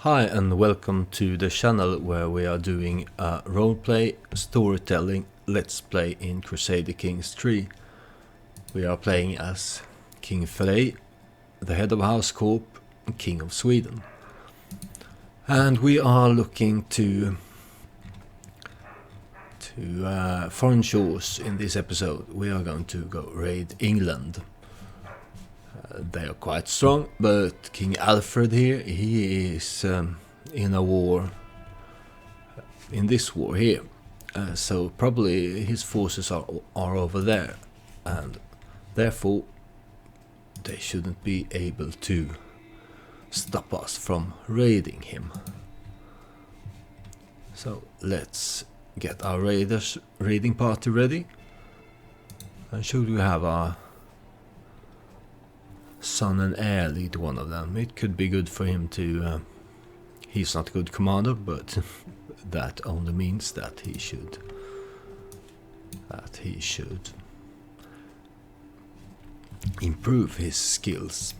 Hi and welcome to the channel where we are doing a roleplay storytelling let's play in Crusader Kings 3. We are playing as King Frey, the head of House Korp, and King of Sweden. And we are looking to foreign shores in this episode. We are going to go raid England. They are quite strong, but King Alfred here, he is in a war, in this war here. So probably his forces are over there, and therefore they shouldn't be able to stop us from raiding him. So let's get our raiding party ready. And should we have our son and heir lead one of them, it could be good for him to he's not a good commander, but that only means that he should improve his skills.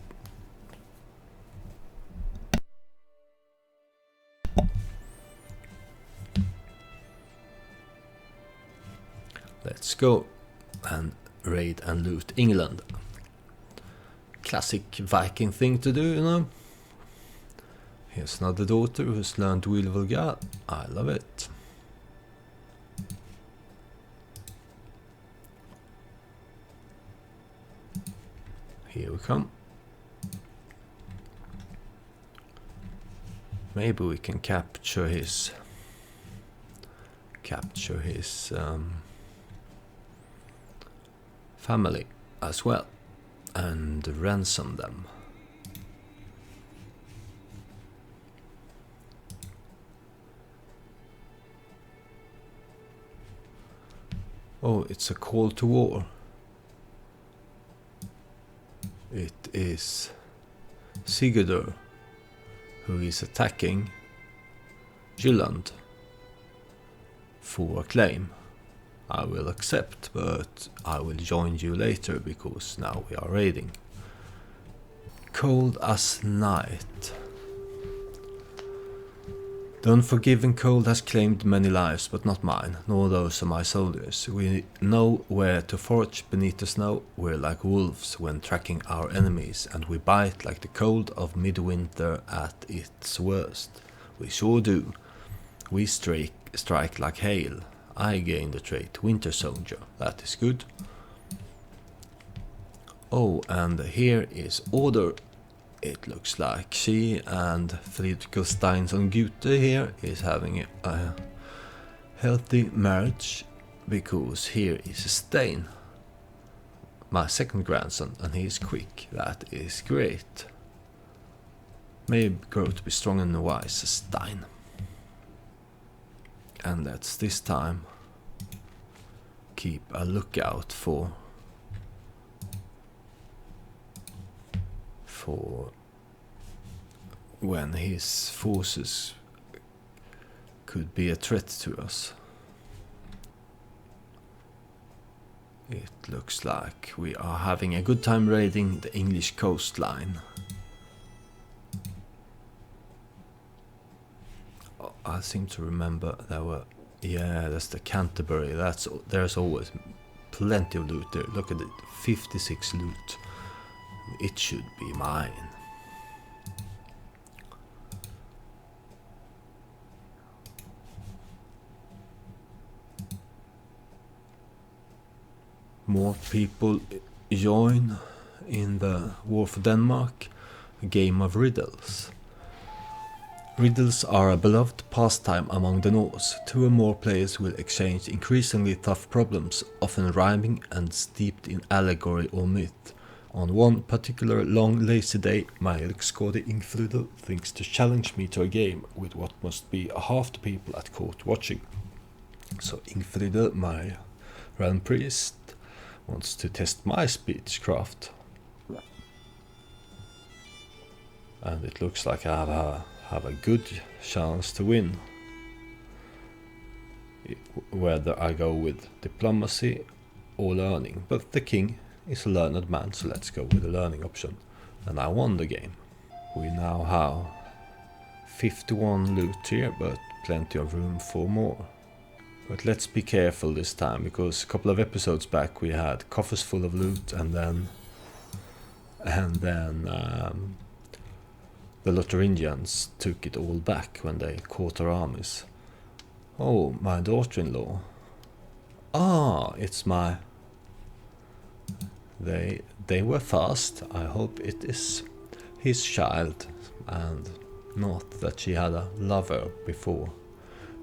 Let's go and raid and loot England. Classic Viking thing to do, you know. Here's another daughter who's learned Will Vulgar. I love it. Here we come. Maybe we can capture his family as well and ransom them. Oh, it's a call to war. It is Starkadr who is attacking Jylland for a claim. I will accept, but I will join you later because now we are raiding. Cold as night. The unforgiving cold has claimed many lives, but not mine, nor those of my soldiers. We know where to forage beneath the snow. We're like wolves when tracking our enemies, and we bite like the cold of midwinter at its worst. We sure do. We strike like hail. I gain the trait Winter Soldier. That is good. Oh, and here is order. It looks like she and Friedrich Steinsson Gute here is having a healthy marriage, because here is Stein, my second grandson, and he is quick. That is great. May grow to be strong and wise, Stein. And let's this time keep a lookout for when his forces could be a threat to us. It looks like we are having a good time raiding the English coastline. I seem to remember there were, yeah, that's the Canterbury. There's always plenty of loot there. Look at it, 56 loot. It should be mine. More people join in the War for Denmark, a game of riddles. Riddles are a beloved pastime among the Norse. Two or more players will exchange increasingly tough problems, often rhyming and steeped in allegory or myth. On one particular long lazy day, my elk-skåde Ingfrida thinks to challenge me to a game with what must be half the people at court watching. So Ingfrida, my realm priest, wants to test my speechcraft. And it looks like I have a good chance to win. Whether I go with diplomacy or learning. But the king is a learned man, so let's go with the learning option. And I won the game. We now have 51 loot here, but plenty of room for more. But let's be careful this time, because a couple of episodes back we had coffers full of loot, and then the Lotharingians took it all back when they caught our armies. Oh, my daughter-in-law. Ah, it's my... They were fast. I hope it is his child, and not that she had a lover before,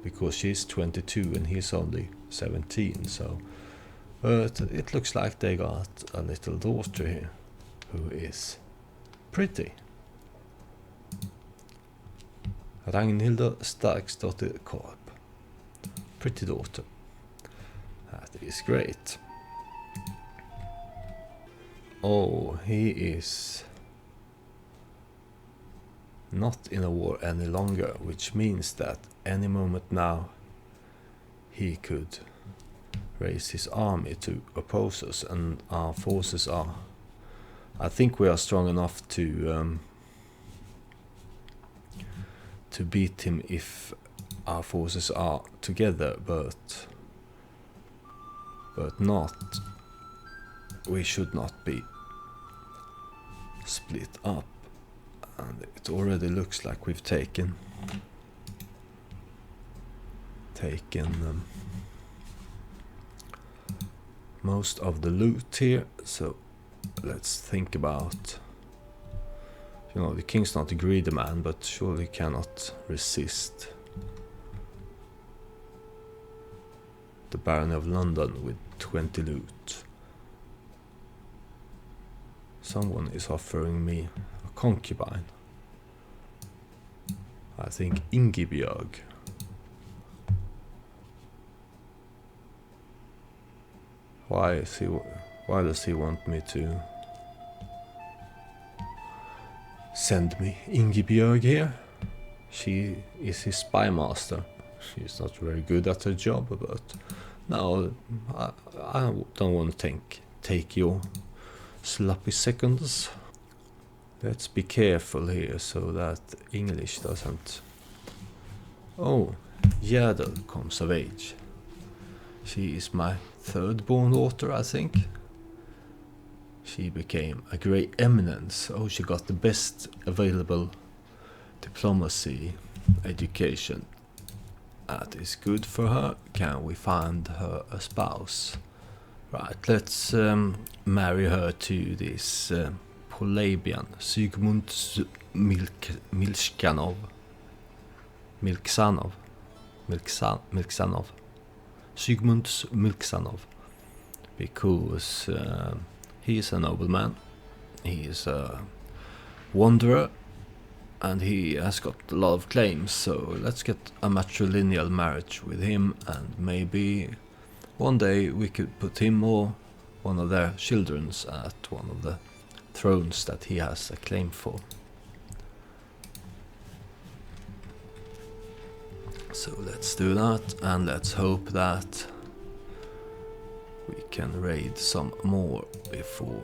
because she's 22 and he's only 17, so... But it looks like they got a little daughter here, who is pretty. Ragnhilda Starkadr Korp. Pretty daughter. That is great. Oh, he is not in a war any longer, which means that any moment now he could raise his army to oppose us, and our forces are... I think we are strong enough to beat him if our forces are together, but not... We should not be split up, and it already looks like we've taken most of the loot here. So let's think about, you know, the king's not a greedy man, but surely cannot resist the Baron of London with 20 loot. Someone is offering me a concubine. I think Ingibjörg. Why does he want me to send me Ingibjörg here? She is his spy master. She's not very good at her job, but no, I don't want to take your sloppy seconds. Let's be careful here so that English doesn't... Oh, Gerda comes of age. She is my third born daughter, I think. She became a great eminence. Oh, she got the best available diplomacy education. That is good for her. Can we find her a spouse? Right, let's marry her to this Polabian, Sigmund Milksanov. Sigmund Milksanov. Because he is a nobleman, he is a wanderer, and he has got a lot of claims, so let's get a matrilineal marriage with him, and maybe one day we could put him or one of their children at one of the thrones that he has a claim for. So let's do that, and let's hope that we can raid some more before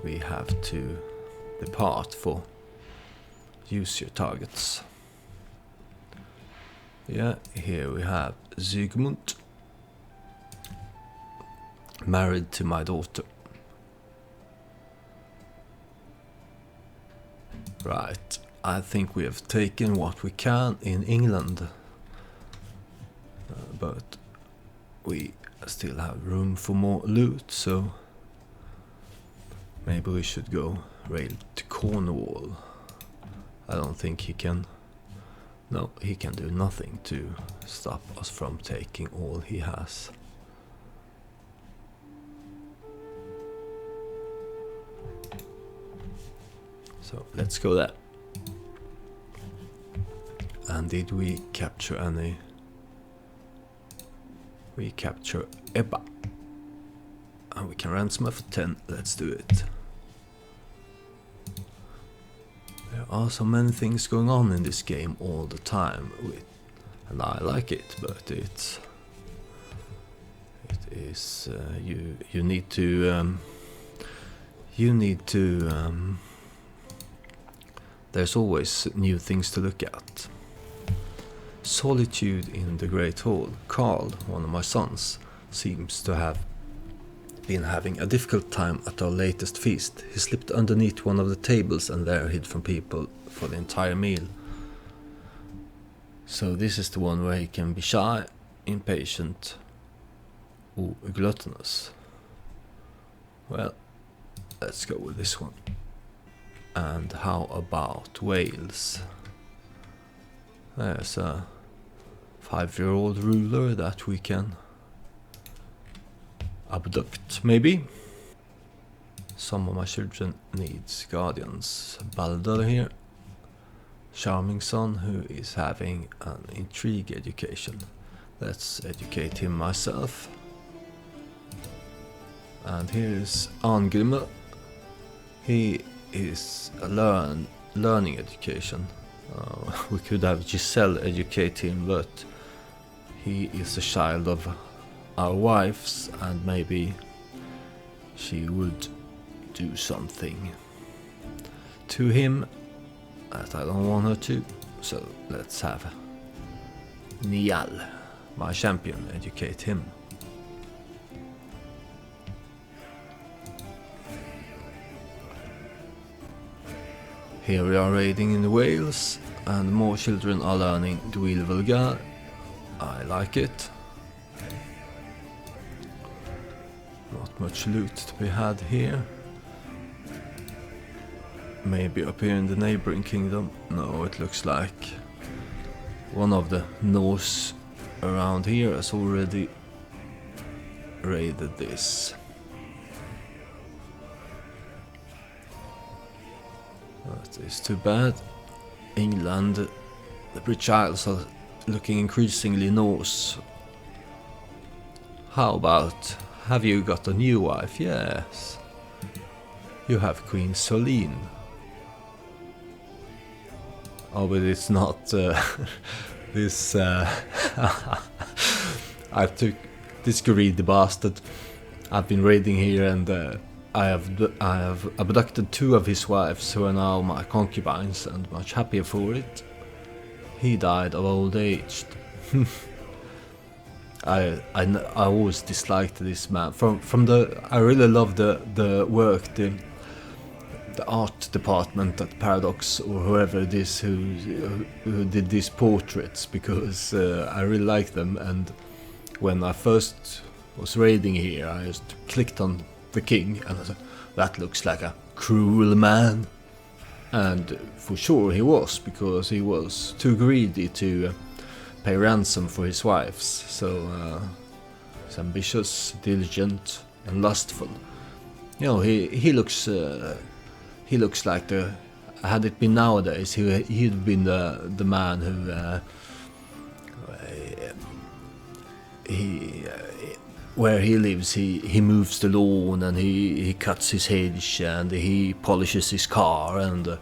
we have to depart. For use your targets. Yeah, here we have Sigmund, married to my daughter. Right, I think we have taken what we can in England, but we still have room for more loot, so maybe we should go raid to Cornwall. I don't think he can... No, he can do nothing to stop us from taking all he has. So let's go there. And did we capture any? We capture Ebba. And we can ransom her for 10. Let's do it. There are so many things going on in this game all the time, and I like it, but it is you need to you need to... there's always new things to look at. Solitude in the Great Hall. Carl, one of my sons, seems to have been having a difficult time at our latest feast. He slipped underneath one of the tables and there hid from people for the entire meal. So this is the one where he can be shy, impatient, or gluttonous. Well, let's go with this one. And how about Wales? There's a 5-year-old ruler that we can abduct, maybe. Some of my children needs guardians. Baldur here, charming son who is having an intrigue education. Let's educate him myself. And here is Angrimme. He is a learning education. We could have Giselle educate him, but he is a child of our wives, and maybe she would do something to him that I don't want her to. So let's have Niall, my champion, educate him. Here we are raiding in Wales, and more children are learning Dwil Vulgar. I like it. Not much loot to be had here. Maybe up here in the neighboring kingdom. No, it looks like one of the Norse around here has already raided this. That is too bad. England, the British Isles are looking increasingly Norse. How about, have you got a new wife? Yes. You have Queen Soline. Oh, but it's not this... I took this greedy bastard. I've been raiding here, and I have abducted 2 of his wives, who are now my concubines, and much happier for it. He died of old age. I always disliked this man. I really love the work, the art department at Paradox, or whoever it is who did these portraits, because I really like them. And when I first was raiding here, I just clicked on the king and I said, that looks like a cruel man. And for sure he was, because he was too greedy to pay ransom for his wives. So he's ambitious, diligent, and lustful. You know, he looks like the. Had it been nowadays, he'd been the man who where he lives, he mows the lawn, and he cuts his hedge, and he polishes his car, and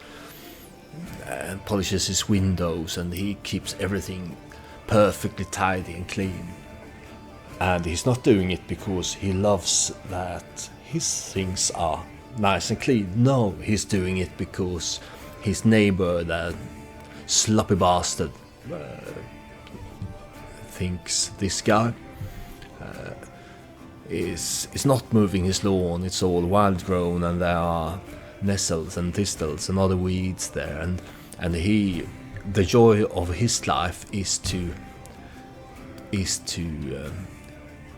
polishes his windows, and he keeps everything perfectly tidy and clean. And he's not doing it because he loves that his things are nice and clean. No, he's doing it because his neighbor, that sloppy bastard, thinks this guy is not moving his lawn. It's all wild grown, and there are nettles and thistles and other weeds there, and the joy of his life is to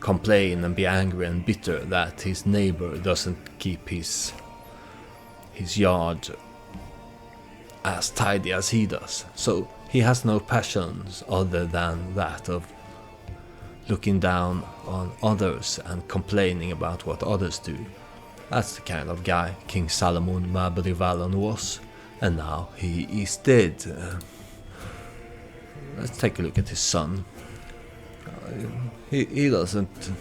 complain and be angry and bitter that his neighbor doesn't keep his yard as tidy as he does. So he has no passions other than that of looking down on others and complaining about what others do. That's the kind of guy King Salomon Mabodivalon was, and now he is dead. Let's take a look at his son. He doesn't...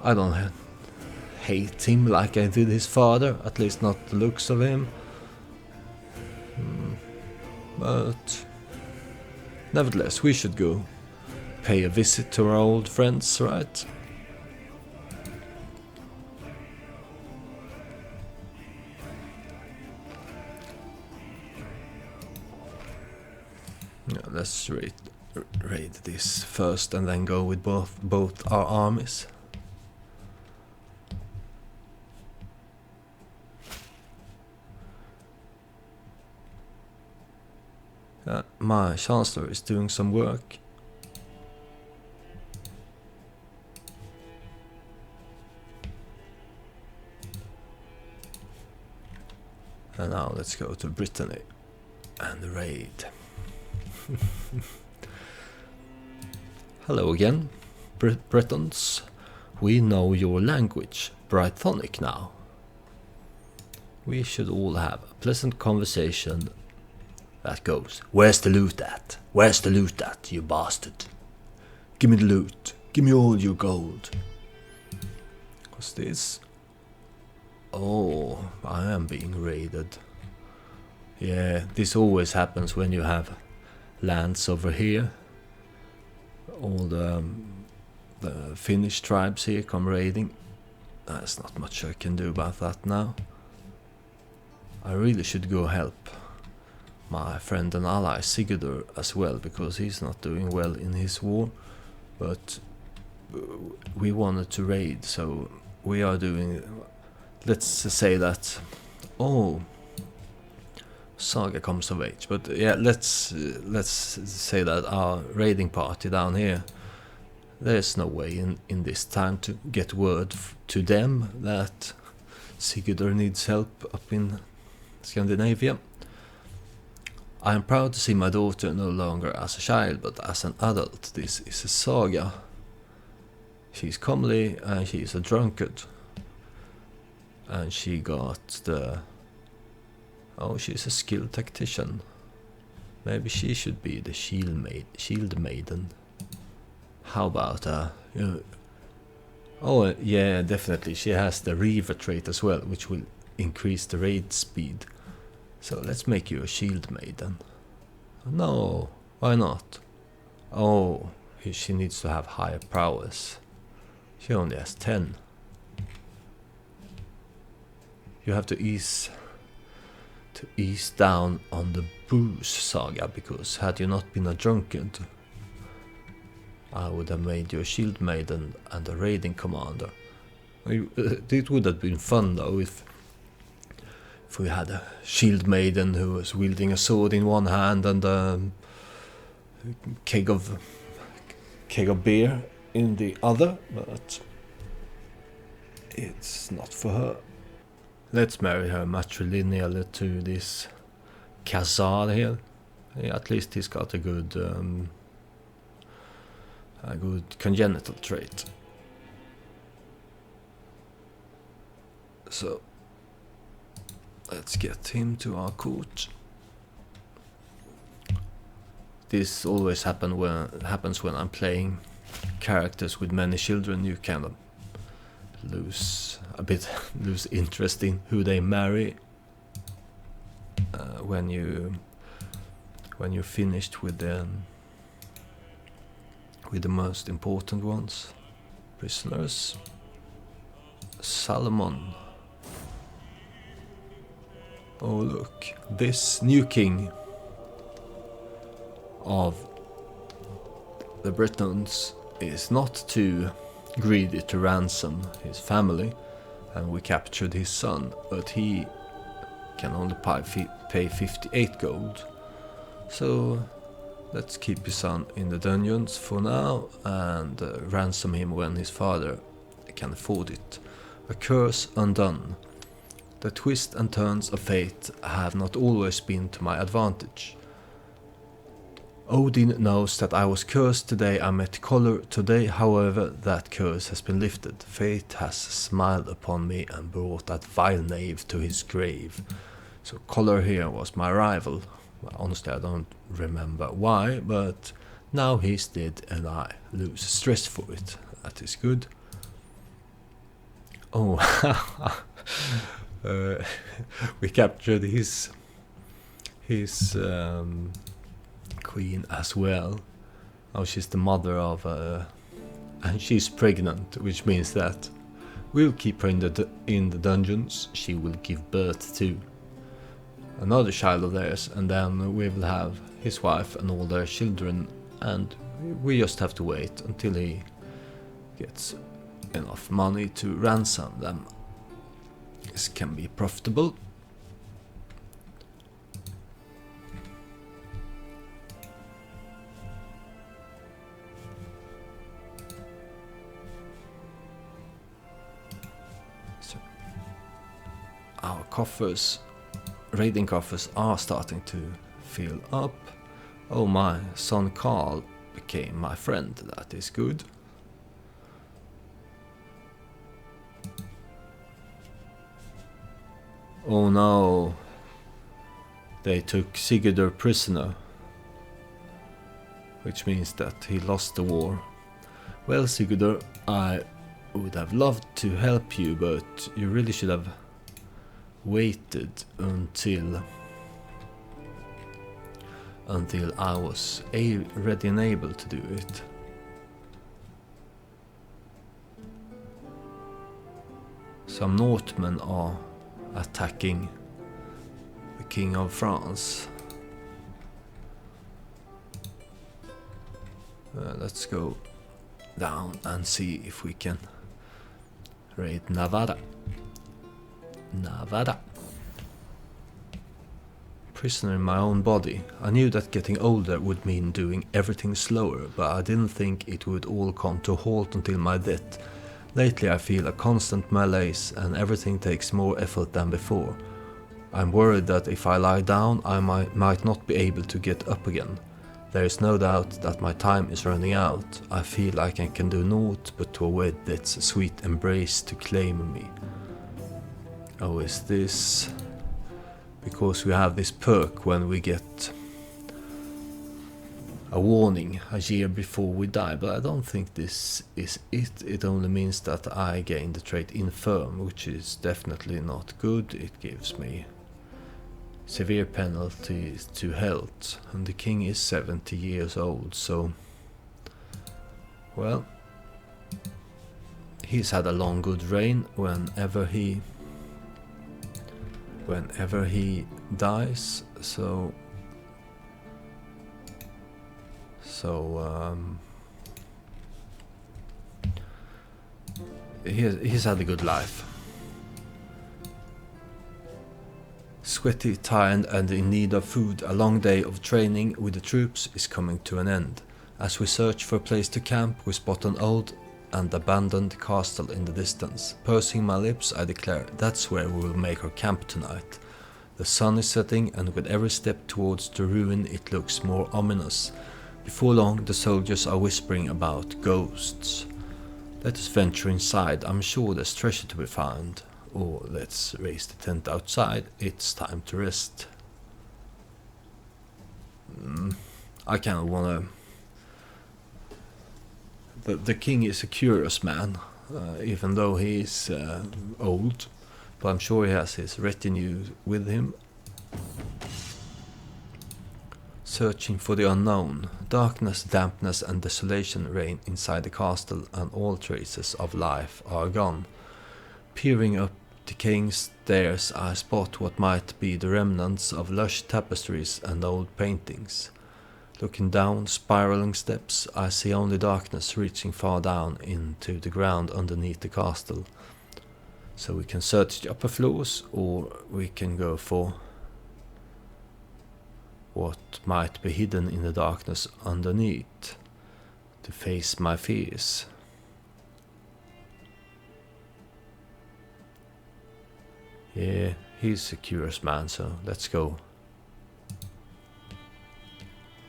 I don't hate him like I did his father, at least not the looks of him. But nevertheless, we should go pay a visit to our old friends, right? Yeah, let's raid this first and then go with both our armies. My chancellor is doing some work. And now let's go to Brittany and raid. Hello again, Bretons. We know your language, Brythonic now. We should all have a pleasant conversation that goes, where's the loot at? Where's the loot at, you bastard? Give me the loot. Give me all your gold. What's this? Oh, I am being raided. Yeah, this always happens when you have lands over here. All the Finnish tribes here come raiding. There's not much I can do about that now. I really should go help my friend and ally Sigurdur as well, because he's not doing well in his war. But we wanted to raid, so we are doing... Let's say that... Oh, Saga comes of age. But yeah, let's say that our raiding party down here, there's no way in this time to get word to them that Sigurdur needs help up in Scandinavia. I am proud to see my daughter no longer as a child but as an adult. This is a Saga. She's comely and she's a drunkard. And she got the... Oh, she's a skilled tactician. Maybe she should be the shield maiden. How about oh yeah, definitely. She has the Reaver trait as well, which will increase the raid speed. So let's make you a shield maiden. No, why not? Oh, she needs to have higher prowess. She only has 10. You have to ease down on the booze, Saga, because had you not been a drunkard, I would have made you a shield maiden and a raiding commander. It would have been fun though if we had a shield maiden who was wielding a sword in one hand and a keg of beer in the other, but it's not for her. Let's marry her matrilineally to this Khazar here. Yeah, at least he's got a good congenital trait. So let's get him to our court. This always happens when I'm playing characters with many children. You kind of lose interest in who they marry when you're finished with the most important ones. Prisoners. Salomon. Oh look, this new king of the Bretons is not too greedy to ransom his family, and we captured his son, but he can only pay 58 gold. So let's keep his son in the dungeons for now and ransom him when his father can afford it. A curse undone. The twists and turns of fate have not always been to my advantage. Odin knows that I was cursed the day I met Kolur. Today, however, that curse has been lifted. Fate has smiled upon me and brought that vile knave to his grave. So Kolur here was my rival. Well, honestly, I don't remember why, but now he's dead and I lose stress for it. That is good. Oh, we captured his queen as well. Oh, she's the mother of and she's pregnant, which means that we'll keep her in the dungeons. She will give birth to another child of theirs, and then we will have his wife and all their children, and we just have to wait until he gets enough money to ransom them. This can be profitable. So our coffers, raiding coffers, are starting to fill up. Oh, my son Carl became my friend. That is good. Oh no, they took Sigurdur prisoner, which means that he lost the war. Well, Sigurdur, I would have loved to help you, but you really should have waited until I was ready and able to do it. Some Northmen are attacking the King of France. Let's go down and see if we can raid Navarra. Prisoner in my own body. I knew that getting older would mean doing everything slower, but I didn't think it would all come to a halt until my death. Lately I feel a constant malaise and everything takes more effort than before. I'm worried that if I lie down I might not be able to get up again. There is no doubt that my time is running out. I feel like I can do naught but to await death's sweet embrace to claim me. Oh, is this because we have this perk when we get a warning a year before we die, but I don't think this is it. It only means that I gain the trait infirm, which is definitely not good. It gives me severe penalties to health, and the king is 70 years old, so well, he's had a long good reign. Whenever he dies, so he's had a good life. Sweaty, tired and in need of food, a long day of training with the troops is coming to an end. As we search for a place to camp, we spot an old and abandoned castle in the distance. Pursing my lips, I declare, that's where we will make our camp tonight. The sun is setting, and with every step towards the ruin it looks more ominous. Before long, the soldiers are whispering about ghosts. Let us venture inside. I'm sure there's treasure to be found. Or let's raise the tent outside. It's time to rest. I kind of wanna... The king is a curious man, even though he is old. But I'm sure he has his retinue with him. Searching for the unknown. Darkness, dampness and desolation reign inside the castle, and all traces of life are gone. Peering up decaying stairs, I spot what might be the remnants of lush tapestries and old paintings. Looking down spiraling steps, I see only darkness reaching far down into the ground underneath the castle. So we can search the upper floors, or we can go for what might be hidden in the darkness underneath, to face my fears. Yeah, he's a curious man, so let's go.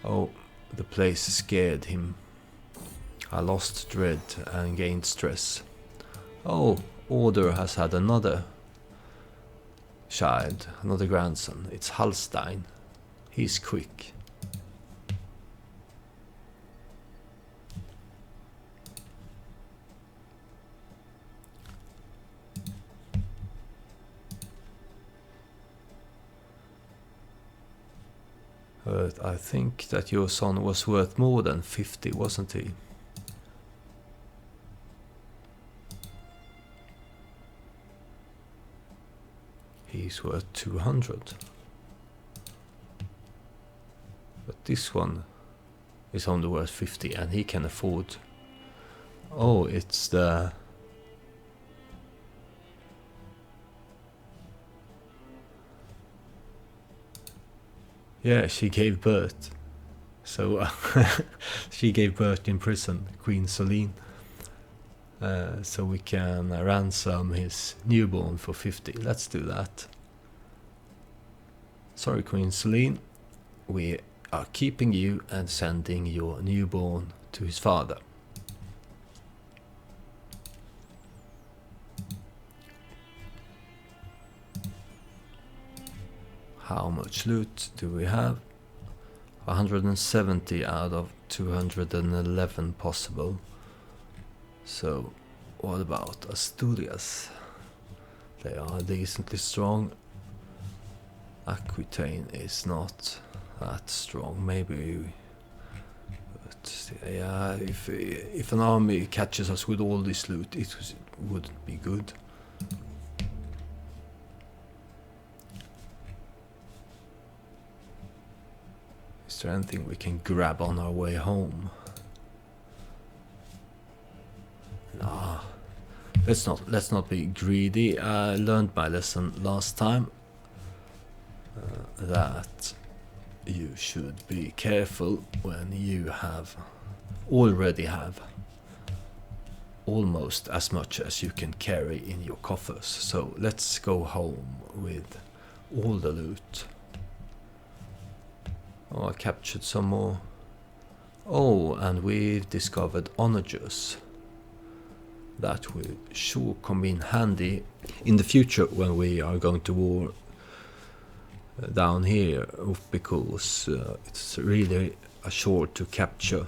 Oh, the place scared him. I lost dread and gained stress. Oh, Order has had another child, another grandson. It's Halstein. He's quick. I think that your son was worth more than 50, wasn't he? He's worth 200. But this one is only worth 50 and he can afford... Oh, it's the... Yeah, she gave birth. So she gave birth in prison, Queen Celine. So we can ransom his newborn for 50. Let's do that. Sorry, Queen Celine. We are keeping you and sending your newborn to his father. How much loot do we have? 170 out of 211 possible. So what about Asturias? They are decently strong. Aquitaine is not that strong. Maybe, but yeah, if an army catches us with all this loot, it wouldn't be good. Is there anything we can grab on our way home? Nah, let's not be greedy. I learned my lesson last time, that you should be careful when you already have almost as much as you can carry in your coffers. So let's go home with all the loot. Oh, I captured some more. Oh, and we've discovered onagers. That will sure come in handy in the future when we are going to war down here, because it's really a chore to capture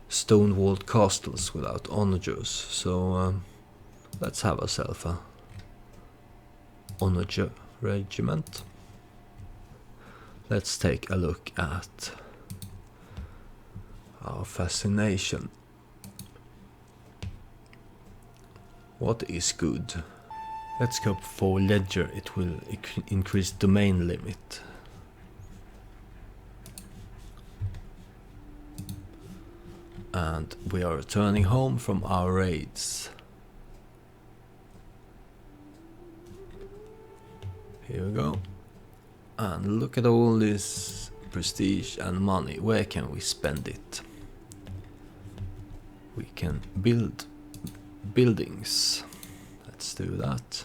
stone-walled castles without onagers. So let's have ourselves a onager regiment. Let's take a look at our fascination. What is good? Let's go for ledger. It will increase domain limit. And we are returning home from our raids. Here we go. And look at all this prestige and money. Where can we spend it? We can build buildings. Let's do that.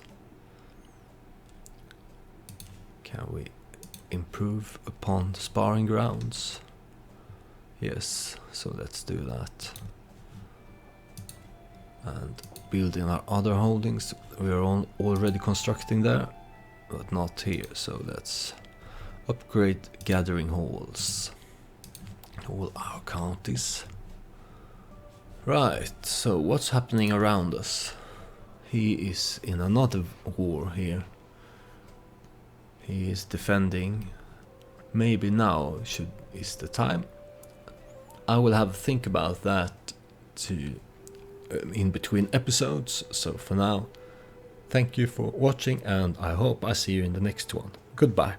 Can we improve upon the sparring grounds? Yes, so let's do that. And building our other holdings. We are already constructing there, but not here. So let's upgrade gathering halls. All our counties. Right, so what's happening around us? He is in another war here. He is defending. Maybe now is the time. I will have a think about that in between episodes. So for now, thank you for watching, and I hope I see you in the next one. Goodbye.